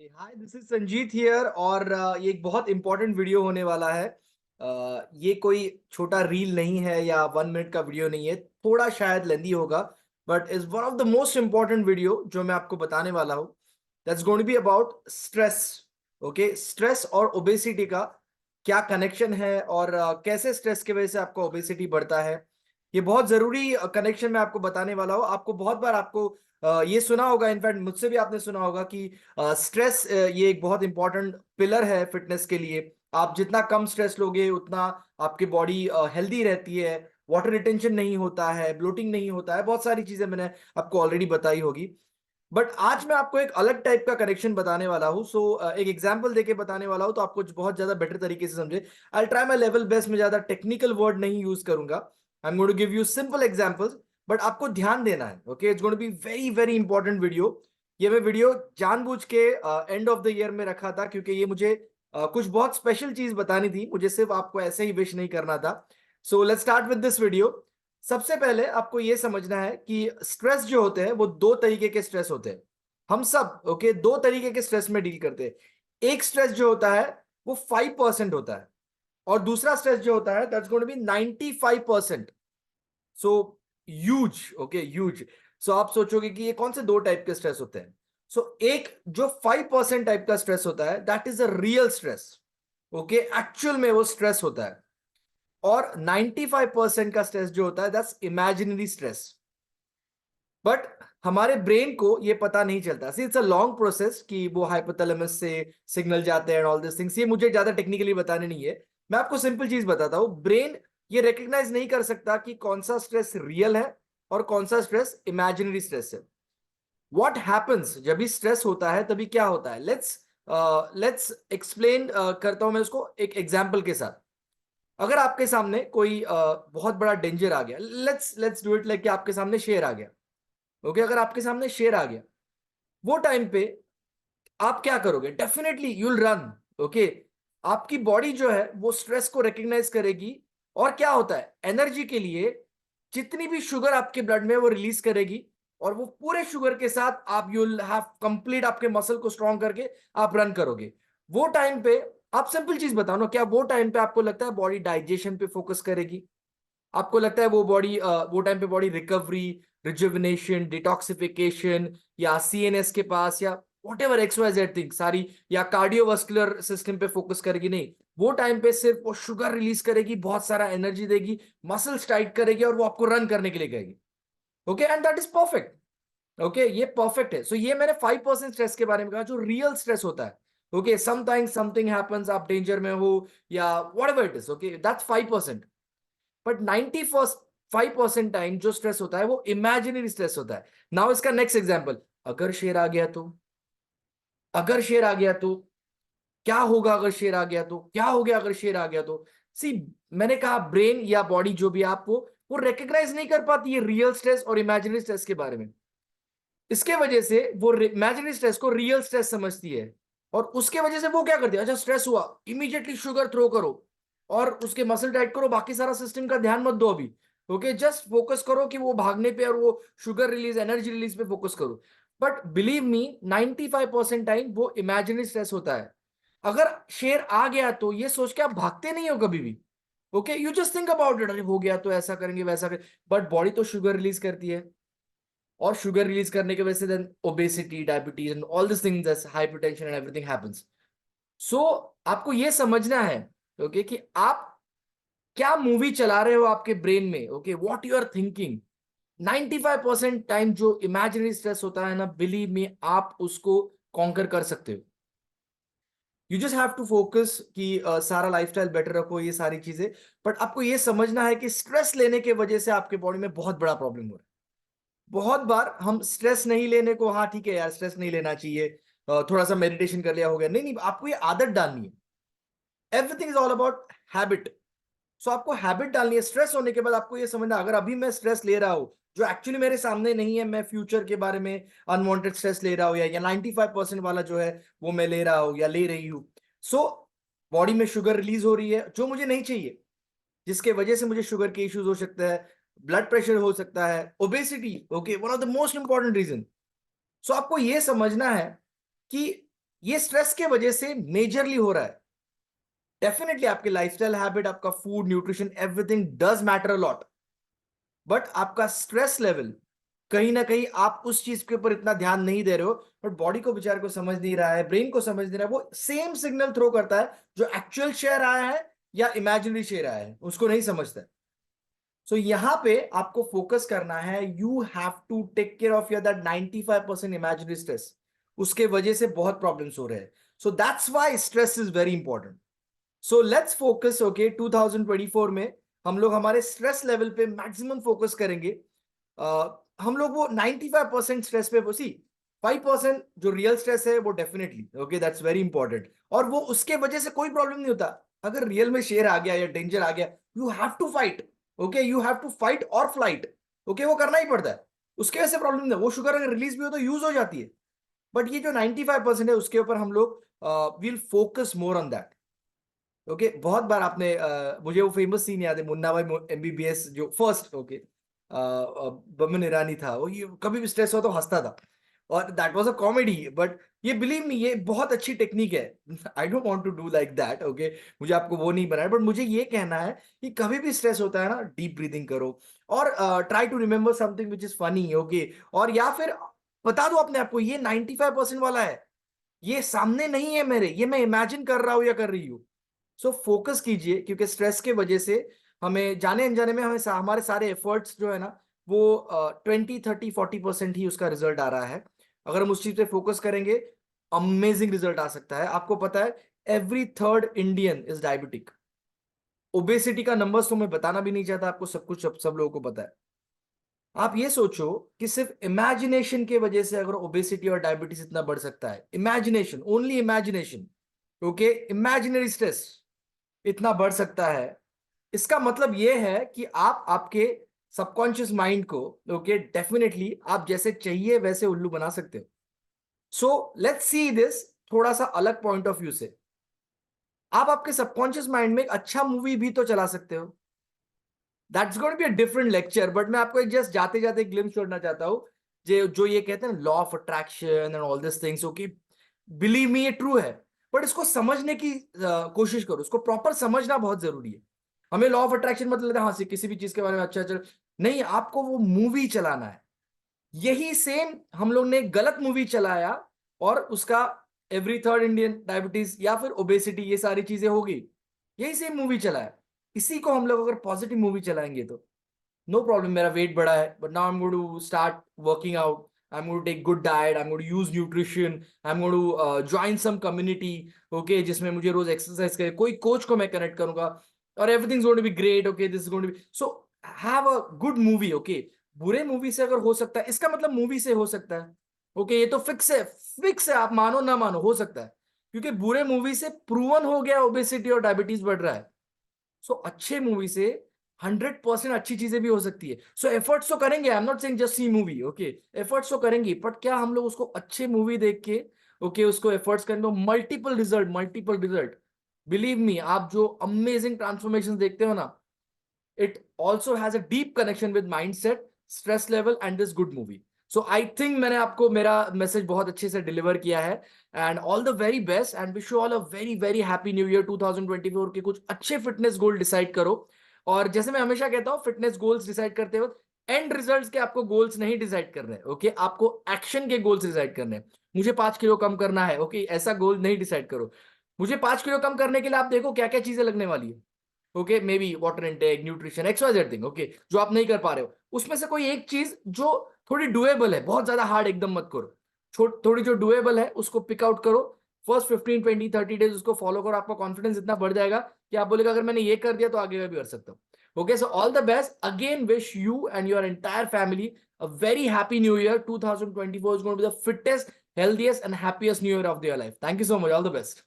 Hi, this is Sanjeet here और ये एक बहुत इंपॉर्टेंट वीडियो होने वाला है। ये कोई छोटा रील नहीं है या 1 मिनट का वीडियो नहीं है, थोड़ा शायद लेंदी होगा, but is one of the most important video जो मैं आपको बताने वाला हूँ। That's going to be about stress. Okay, stress और ओबेसिटी का क्या कनेक्शन है और कैसे स्ट्रेस की वजह से आपका ओबेसिटी बढ़ता है। ये बहुत जरूरी कनेक्शन मैं आपको बताने वाला हूँ। आपको बहुत बार आपको ये सुना होगा, इनफैक्ट मुझसे भी आपने सुना होगा कि स्ट्रेस ये एक बहुत इंपॉर्टेंट पिलर है फिटनेस के लिए। आप जितना कम स्ट्रेस लोगे उतना आपकी बॉडी हेल्दी रहती है, वाटर रिटेंशन नहीं होता है, ब्लोटिंग नहीं होता है, बहुत सारी चीजें मैंने आपको ऑलरेडी बताई होगी। बट आज मैं आपको एक अलग टाइप का कनेक्शन बताने वाला हूँ। एक एग्जांपल देके बताने वाला हूँ तो आपको बहुत ज्यादा बेटर तरीके से समझे। I try my level best, में ज्यादा टेक्निकल वर्ड नहीं यूज करूंगा। I am going to give you simple examples, but आपको ध्यान देना है। Okay, it's going to be very very important video. ये मैं वीडियो जानबूझ के एंड ऑफ द ईयर में रखा था, क्योंकि ये मुझे कुछ बहुत स्पेशल चीज बतानी थी। मुझे सिर्फ आपको ऐसे ही विश नहीं करना था। So let's start with this video. सबसे पहले आपको यह समझना है कि स्ट्रेस जो होते हैं वो दो तरीके के स्ट्रेस होते हैं। हम सब ओके दो तरीके के स्ट्रेस में डील करते हैं। एक स्ट्रेस जो होता है वो 5% होता है, और दूसरा स्ट्रेस जो होता है that's going to be 95%। So huge, okay huge. So आप सोचोगे कि ये कौन से दो टाइप के स्ट्रेस होते हैं। एक जो 5% टाइप का स्ट्रेस होता है that is a real stress. Okay, actual में वो स्ट्रेस होता है। और 95% का स्ट्रेस जो होता है दैट्स इमेजिनरी स्ट्रेस। बट हमारे ब्रेन को ये पता नहीं चलता। See it's a long process कि वो हाइपोथैलेमस से सिग्नल जाते हैं एंड ऑल दिस थिंग्स। ये मुझे ज्यादा टेक्निकली बताने नहीं है, मैं आपको सिंपल चीज बताता हूं। ब्रेन ये रिकग्नाइज नहीं कर सकता कि कौन सा स्ट्रेस रियल है और कौन सा स्ट्रेस इमेजिनरी स्ट्रेस है। व्हाट हैपेंस जब भी स्ट्रेस होता है तभी क्या होता है, लेट्स एक्सप्लेन करता हूं मैं उसको एक एग्जांपल के साथ। अगर आपके सामने कोई बहुत बड़ा डेंजर आ गया, let's let's do it like कि आपके सामने शेर आ गया। ओके, अगर आपके सामने शेर आ गया, वो टाइम पे आप क्या करोगे? Definitely you will run. Okay, आपकी बॉडी जो है वो स्ट्रेस को रिकग्नाइज करेगी, और क्या होता है, एनर्जी के लिए जितनी भी शुगर आपके ब्लड में वो रिलीज करेगी, और वो पूरे शुगर के साथ आप यू विल हैव कंप्लीट आपके मसल को स्ट्रॉन्ग करके आप रन करोगे। वो टाइम पे आप सिंपल चीज बताओ ना, क्या वो टाइम पे आपको लगता है बॉडी डाइजेशन पे फोकस करेगी? आपको लगता है वो टाइम पे बॉडी रिकवरी, रिजुविनेशन, डिटॉक्सिफिकेशन, या सीएनएस के पास, या whatever X Y Z thing सारी, या कार्डियोवास्कुलर सिस्टम पे फोकस करेगी? नहीं, वो टाइम पे सिर्फ वो शुगर रिलीज करेगी, बहुत सारा एनर्जी देगी, मसल्स टाइट करेगी, और वो आपको रन करने के लिए कहेगी। Okay, and that is perfect. Okay, ये परफेक्ट है। ये मैंने 5% स्ट्रेस के बारे में कहा, जो रियल स्ट्रेस होता है। ओके, समटाइम्स समथिंग हैपेंस, आप डेंजर में हो या what ever it is, okay that's 5%। But 95% time जो स्ट्रेस होता है वो इमेजिनरी स्ट्रेस होता है। नाउ इसका नेक्स्ट एग्जांपल, अगर शेर आ गया तो, अगर शेर आ गया तो क्या होगा? अगर शेर आ गया तो क्या हो गया? अगर शेर आ गया तो सी, मैंने कहा ब्रेन या बॉडी जो भी आपको वो रिकग्नाइज नहीं कर पाती है रियल स्ट्रेस और इमेजिनरी स्ट्रेस के बारे में। इसके वजह से वो इमेजिनरी स्ट्रेस को रियल स्ट्रेस समझती है, और उसके वजह से वो क्या करती है, अच्छा स्ट्रेस हुआ, इमीडिएटली शुगर थ्रो करो और उसके मसल टाइट करो, बाकी सारा सिस्टम का ध्यान मत दो अभी। ओके, जस्ट फोकस करो कि वो भागने पे और वो शुगर रिलीज, एनर्जी रिलीज पे फोकस करो। बट बिलीव मी, 95% टाइम वो इमेजिनरी स्ट्रेस होता है। अगर शेर आ गया तो ये सोच के आप भागते नहीं हो कभी भी। Okay, you just think about it, अरे हो गया तो ऐसा करेंगे वैसा करेंगे। बट बॉडी तो शुगर रिलीज करती है, और शुगर रिलीज करने की वजह से then obesity, diabetes and all this things, hypertension and everything happens. So आपको ये समझना है, ओके कि आप क्या मूवी चला रहे हो आपके ब्रेन में। Okay, what you are thinking. 95% time जो इमेजिनरी स्ट्रेस होता है ना, बिलीव मी, आप उसको कॉन्कर कर सकते हो। You just have to focus कि सारा लाइफस्टाइल बेटर रखो, ये सारी चीजें। बट आपको ये समझना है कि स्ट्रेस लेने के वजह से आपके बॉडी में बहुत बड़ा प्रॉब्लम हो रहा है। बहुत बार हम स्ट्रेस नहीं लेने को, हाँ ठीक है यार स्ट्रेस नहीं लेना चाहिए, थोड़ा सा मेडिटेशन कर लिया हो गया, नहीं नहीं, आपको ये आदत डालनी है। Everything is all about habit. So आपको हैबिट डालनी है। स्ट्रेस होने के बाद आपको ये समझना, अगर अभी मैं स्ट्रेस ले रहा हूं जो एक्चुअली मेरे सामने नहीं है, मैं फ्यूचर के बारे में अनवांटेड स्ट्रेस ले रहा हूं, या 95% वाला जो है वो मैं ले रहा हूं या ले रही हूं। सो बॉडी में शुगर रिलीज हो रही है जो मुझे नहीं चाहिए, जिसके वजह से मुझे शुगर के इश्यूज हो सकते हैं, ब्लड प्रेशर हो सकता है, obesity. Okay, one of the most important reason. So आपको यह समझना है कि ये स्ट्रेस के वजह से मेजरली हो रहा है। डेफिनेटली आपके लाइफस्टाइल हैबिट, आपका food, nutrition, everything does matter a lot, but आपका स्ट्रेस लेवल कहीं ना कहीं आप उस चीज के ऊपर इतना ध्यान नहीं दे रहे हो, बट बॉडी को बेचारे को समझ नहीं रहा है, ब्रेन को समझ नहीं रहा है, वो सेम सिग्नल थ्रो करता है जो एक्चुअल शेयर आया है या इमेजिनरी शेयर आया है, उसको नहीं समझता है। सो यहां पे आपको फोकस करना है, you have to take care of your that 95% imaginary stress, उसके वजह से बहुत प्रॉब्लम्स हो रहे हैं। So that's why stress is very important. So let's focus, okay, 2024 में हम लोग हमारे स्ट्रेस लेवल पे मैक्सिमम फोकस करेंगे। हम लोग वो 95% स्ट्रेस पे, सी 5% जो रियल स्ट्रेस है वो definitely, okay, that's very important, और वो उसके वजह से कोई प्रॉब्लम नहीं होता। अगर रियल में शेर आ गया या डेंजर आ गया, you have to fight, okay, you have to fight और फ्लाइट, ओके, वो करना ही पड़ता है। उसके वजह से प्रॉब्लम नहीं है, वो शुगर अगर रिलीज भी हो तो यूज हो जाती है। बट ये जो 95% है उसके ऊपर हम लोग will focus more on that. Okay, बहुत बार आपने मुझे वो फेमस सीन याद है, मुन्ना भाई एमबीबीएस जो फर्स्ट, ओके, बमन ईरानी था, वो ये कभी भी स्ट्रेस हो तो हंसता था, और that was a comedy. But ये बिलीव मी, ये बहुत अच्छी टेक्निक है। I don't want to do like that, okay, मुझे आपको वो नहीं बनाया, बट मुझे ये कहना है कि कभी भी स्ट्रेस होता है ना, डीप ब्रीदिंग करो, और try to remember something which is funny, okay, और या फिर बता दो अपने आप को ये 95% वाला है, ये सामने नहीं है मेरे, ये मैं इमेजिन कर रहा हूं या कर रही हूँ। सो फोकस कीजिए, क्योंकि स्ट्रेस के वजह से हमें जाने अनजाने में हमें हमारे सारे एफर्ट्स जो है ना, वो 20, 30, 40% ही उसका रिजल्ट आ रहा है। अगर हम उस चीज पे फोकस करेंगे, अमेजिंग रिजल्ट आ सकता है। आपको पता है every third Indian is diabetic. Obesity का नंबर्स तो मैं बताना भी नहीं चाहता आपको, सब कुछ सब लोगों को पता है। आप ये सोचो कि सिर्फ इमेजिनेशन के वजह से अगर ओबेसिटी और डायबिटीज इतना बढ़ सकता है, imagination, only imagination, okay, imaginary stress इतना बढ़ सकता है, इसका मतलब यह है कि आप आपके सबकॉन्शियस माइंड को, ओके, डेफिनेटली आप जैसे चाहिए वैसे उल्लू बना सकते हो। सो लेट्स सी दिस थोड़ा सा अलग पॉइंट ऑफ व्यू से। आप आपके सबकॉन्शियस माइंड में एक अच्छा मूवी भी तो चला सकते हो। That's going to be a different lecture, but मैं आपको एक जस्ट जाते जाते ग्लिम्स छोड़ना चाहता हूं। जो जो ये कहते हैं law of attraction and all this things, okay, believe me ये ट्रू है, बट इसको समझने की कोशिश करो, इसको प्रॉपर समझना बहुत जरूरी है। हमें लॉ ऑफ अट्रैक्शन मतलब हाँ किसी भी चीज के बारे में अच्छा चल नहीं, आपको वो मूवी चलाना है। यही सेम हम लोग ने गलत मूवी चलाया, और उसका एवरी थर्ड इंडियन डायबिटीज या फिर ओबेसिटी, ये सारी चीजें होगी, यही सेम मूवी चलाया। इसी को हम लोग अगर पॉजिटिव मूवी चलाएंगे तो नो प्रॉब्लम, मेरा वेट बढ़ा है, but now I am going to start working out, I am going to take good diet, I am going to use nutrition, I am going to join some community, okay, जिसमें मुझे रोज exercise करे, कोई coach को मैं connect करूंगा, और everything is going to be great, okay, this is going to be so, have a good movie, okay. बुरे movie से अगर हो सकता है, इसका मतलब मूवी से हो सकता है, ओके, ये तो फिक्स है, फिक्स है, आप मानो ना मानो हो सकता है, क्योंकि बुरे मूवी से प्रूवन हो गया ओबेसिटी और डायबिटीज बढ़ रहा है। सो अच्छे मूवी से 100% अच्छी चीजें भी हो सकती है। सो एफर्ट्स तो करेंगे, I am not saying just see movie, okay, efforts तो करेंगे, बट क्या हम लोग उसको अच्छे मूवी देख के, ओके, उसको एफर्ट्स करेंगे तो multiple result, multiple result, believe me, आप जो अमेजिंग ट्रांसफॉर्मेशन देखते हो ना, it also has a deep connection with mindset, stress level and this good movie. So I think मैंने आपको मेरा मैसेज बहुत अच्छे से डिलीवर किया है, and all the very best, and wish you all a very very happy new year 2024 के कुछ अच्छे फिटनेस गोल डिसाइड करो। और जैसे मैं हमेशा कहता हूँ, फिटनेस गोल्स डिसाइड करते वक्त एंड रिजल्ट्स के आपको गोल्स नहीं डिसाइड करने हैं, ओके, आपको एक्शन के गोल्स डिसाइड करने हैं। मुझे 5 किलो कम करना है, ओके, ऐसा गोल नहीं डिसाइड करो। मुझे 5 किलो कम करने के लिए आप देखो क्या क्या चीजें लगने वाली है, okay, may be water intake, nutrition, XYZ thing, okay, जो आप नहीं कर पा रहे हो, उसमें से कोई एक चीज जो थोड़ी डुएबल है, बहुत ज्यादा हार्ड एकदम मत करो, थोड़ी जो डुएबल है उसको पिक आउट करो, फर्स्ट 15, 20, 30 डेज उसको फॉलो करो, आपका कॉन्फिडेंस इतना बढ़ जाएगा कि आप बोलेगा अगर मैंने ये कर दिया तो आगे भी कर सकता हूँ। Okay, so all the best again, wish you and your entire family a very happy new year. 2024 is going to be the fittest, healthiest and happiest new year of their life. Thank you so much, all the best.